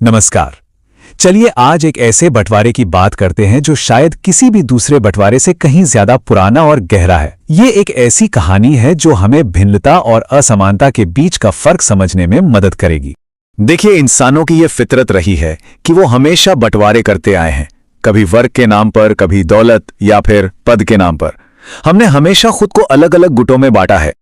नमस्कार। चलिए आज एक ऐसे बंटवारे की बात करते हैं जो शायद किसी भी दूसरे बंटवारे से कहीं ज्यादा पुराना और गहरा है। ये एक ऐसी कहानी है जो हमें भिन्नता और असमानता के बीच का फर्क समझने में मदद करेगी। देखिए, इंसानों की ये फितरत रही है कि वो हमेशा बंटवारे करते आए हैं, कभी वर्ग के नाम पर, कभी दौलत या फिर पद के नाम पर। हमने हमेशा खुद को अलग अलग गुटों में बांटा है।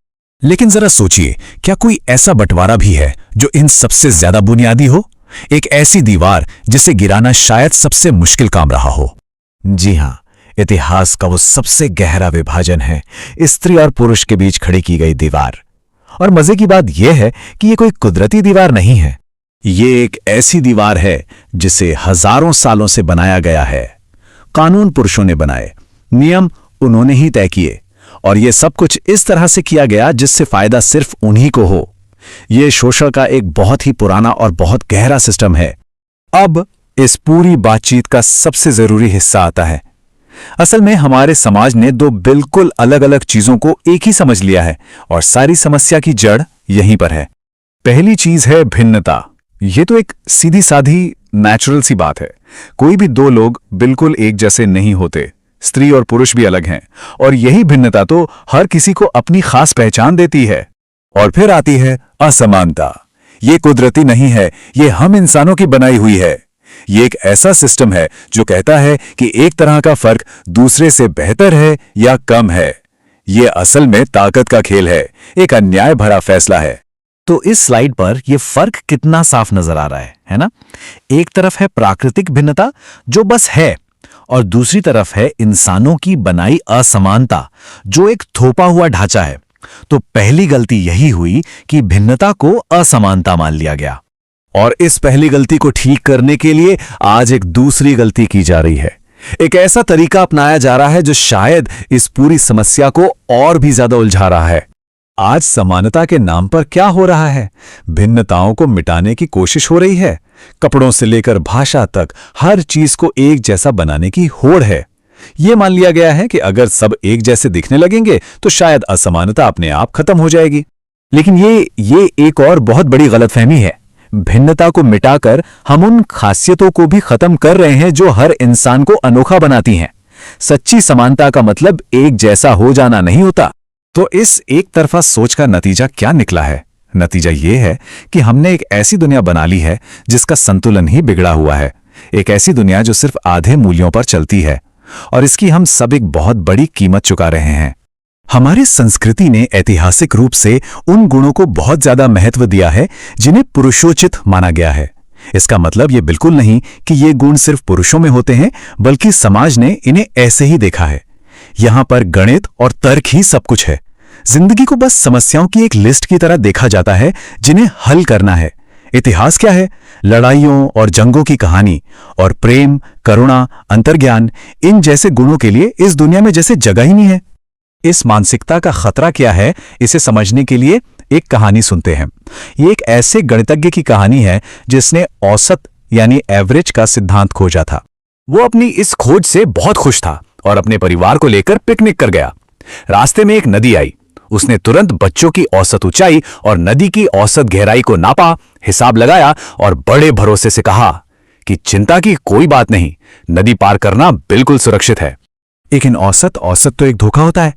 लेकिन जरा सोचिए, क्या कोई ऐसा बंटवारा भी है जो इन सबसे ज्यादा बुनियादी हो? एक ऐसी दीवार जिसे गिराना शायद सबसे मुश्किल काम रहा हो। जी हां, इतिहास का वो सबसे गहरा विभाजन है स्त्री और पुरुष के बीच खड़ी की गई दीवार। और मजे की बात यह है कि ये कोई कुदरती दीवार नहीं है। ये एक ऐसी दीवार है जिसे हजारों सालों से बनाया गया है। कानून पुरुषों ने बनाए, नियम उन्होंने ही तय किए, और ये सब कुछ इस तरह से किया गया जिससे फायदा सिर्फ उन्हीं को हो। ये शोषण का एक बहुत ही पुराना और बहुत गहरा सिस्टम है। अब इस पूरी बातचीत का सबसे जरूरी हिस्सा आता है। असल में हमारे समाज ने दो बिल्कुल अलग अलग चीजों को एक ही समझ लिया है, और सारी समस्या की जड़ यहीं पर है। पहली चीज है भिन्नता। ये तो एक सीधी साधी नेचुरल सी बात है। कोई भी दो लोग बिल्कुल एक जैसे नहीं होते। स्त्री और पुरुष भी अलग हैं, और यही भिन्नता तो हर किसी को अपनी खास पहचान देती है। और फिर आती है असमानता। ये कुदरती नहीं है, ये हम इंसानों की बनाई हुई है। ये एक ऐसा सिस्टम है जो कहता है कि एक तरह का फर्क दूसरे से बेहतर है या कम है। ये असल में ताकत का खेल है, एक अन्याय भरा फैसला है। तो इस स्लाइड पर यह फर्क कितना साफ नजर आ रहा है ना? एक तरफ है प्राकृतिक भिन्नता जो बस है, और दूसरी तरफ है इंसानों की बनाई असमानता जो एक थोपा हुआ ढांचा है। तो पहली गलती यही हुई कि भिन्नता को असमानता मान लिया गया, और इस पहली गलती को ठीक करने के लिए आज एक दूसरी गलती की जा रही है। एक ऐसा तरीका अपनाया जा रहा है जो शायद इस पूरी समस्या को और भी ज्यादा उलझा रहा है। आज समानता के नाम पर क्या हो रहा है? भिन्नताओं को मिटाने की कोशिश हो रही है। कपड़ों से लेकर भाषा तक हर चीज को एक जैसा बनाने की होड़ है। यह मान लिया गया है कि अगर सब एक जैसे दिखने लगेंगे तो शायद असमानता अपने आप खत्म हो जाएगी। लेकिन ये एक और बहुत बड़ी गलतफहमी है। भिन्नता को मिटाकर हम उन खासियतों को भी खत्म कर रहे हैं जो हर इंसान को अनोखा बनाती हैं। सच्ची समानता का मतलब एक जैसा हो जाना नहीं होता। तो इस एक तरफा सोच का नतीजा क्या निकला है? नतीजा यह है कि हमने एक ऐसी दुनिया बना ली है जिसका संतुलन ही बिगड़ा हुआ है। एक ऐसी दुनिया जो सिर्फ आधे मूल्यों पर चलती है, और इसकी हम सब एक बहुत बड़ी कीमत चुका रहे हैं। हमारी संस्कृति ने ऐतिहासिक रूप से उन गुणों को बहुत ज्यादा महत्व दिया है जिन्हें पुरुषोचित माना गया है। इसका मतलब ये बिल्कुल नहीं कि ये गुण सिर्फ पुरुषों में होते हैं, बल्कि समाज ने इन्हें ऐसे ही देखा है। यहां पर गणित और तर्क ही सब कुछ है। जिंदगी को बस समस्याओं की एक लिस्ट की तरह देखा जाता है जिन्हें हल करना है। इतिहास क्या है? लड़ाइयों और जंगों की कहानी, और प्रेम, करुणा, अंतर्ज्ञान, इन जैसे गुणों के लिए इस दुनिया में जैसे जगह ही नहीं है। इस मानसिकता का खतरा क्या है, इसे समझने के लिए एक कहानी सुनते हैं। ये एक ऐसे गणितज्ञ की कहानी है जिसने औसत यानी एवरेज का सिद्धांत खोजा था। वो अपनी इस खोज से बहुत खुश था और अपने परिवार को लेकर पिकनिक कर गया। रास्ते में एक नदी आई। उसने तुरंत बच्चों की औसत ऊंचाई और नदी की औसत गहराई को नापा, हिसाब लगाया और बड़े भरोसे से कहा कि चिंता की कोई बात नहीं, नदी पार करना बिल्कुल सुरक्षित है। लेकिन औसत तो एक धोखा होता है।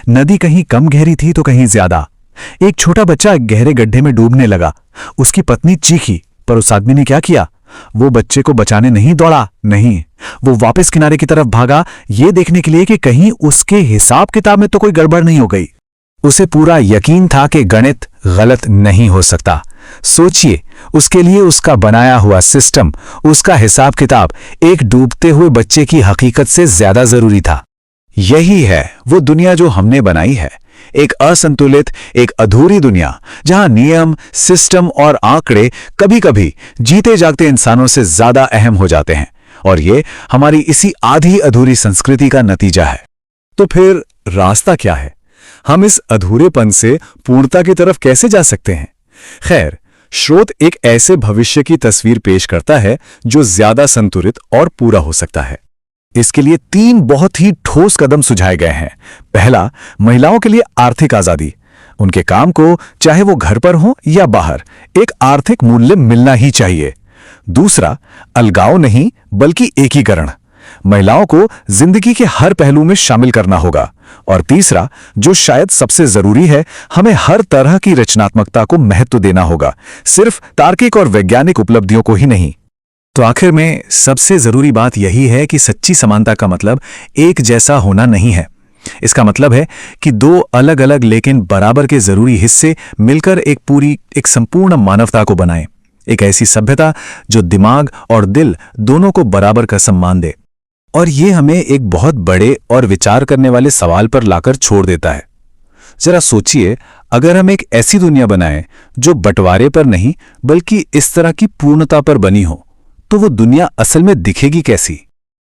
नदी कहीं कम गहरी थी तो कहीं ज्यादा। एक छोटा बच्चा गहरे गड्ढे में डूबने लगा। उसकी पत्नी चीखी, पर उस आदमी ने क्या किया? वो बच्चे को बचाने नहीं दौड़ा, नहीं, वो वापस किनारे की तरफ भागा, ये देखने के लिए कि कहीं उसके हिसाब किताब में तो कोई गड़बड़ नहीं हो गई। उसे पूरा यकीन था कि गणित गलत नहीं हो सकता। सोचिए, उसके लिए उसका बनाया हुआ सिस्टम, उसका हिसाब किताब एक डूबते हुए बच्चे की हकीकत से ज्यादा जरूरी था। यही है वो दुनिया जो हमने बनाई है, एक असंतुलित, एक अधूरी दुनिया जहां नियम, सिस्टम और आंकड़े कभी-कभी जीते जागते इंसानों से ज्यादा अहम हो जाते हैं। और ये हमारी इसी आधी अधूरी संस्कृति का नतीजा है। तो फिर रास्ता क्या है? हम इस अधूरेपन से पूर्णता की तरफ कैसे जा सकते हैं? खैर, स्रोत एक ऐसे भविष्य की तस्वीर पेश करता है जो ज्यादा संतुलित और पूरा हो सकता है। इसके लिए 3 बहुत ही ठोस कदम सुझाए गए हैं। पहला, महिलाओं के लिए आर्थिक आजादी। उनके काम को, चाहे वो घर पर हो या बाहर, एक आर्थिक मूल्य मिलना ही चाहिए। दूसरा, अलगाव नहीं बल्कि एकीकरण। महिलाओं को जिंदगी के हर पहलू में शामिल करना होगा। और तीसरा, जो शायद सबसे जरूरी है, हमें हर तरह की रचनात्मकता को महत्व देना होगा, सिर्फ तार्किक और वैज्ञानिक उपलब्धियों को ही नहीं। तो आखिर में सबसे जरूरी बात यही है कि सच्ची समानता का मतलब एक जैसा होना नहीं है। इसका मतलब है कि दो अलग अलग लेकिन बराबर के जरूरी हिस्से मिलकर एक संपूर्ण मानवता को बनाएं। एक ऐसी सभ्यता जो दिमाग और दिल दोनों को बराबर का सम्मान दे। और ये हमें एक बहुत बड़े और विचार करने वाले सवाल पर लाकर छोड़ देता है। जरा सोचिए, अगर हम एक ऐसी दुनिया बनाएं जो बंटवारे पर नहीं बल्कि इस तरह की पूर्णता पर बनी हो, तो वो दुनिया असल में दिखेगी कैसी?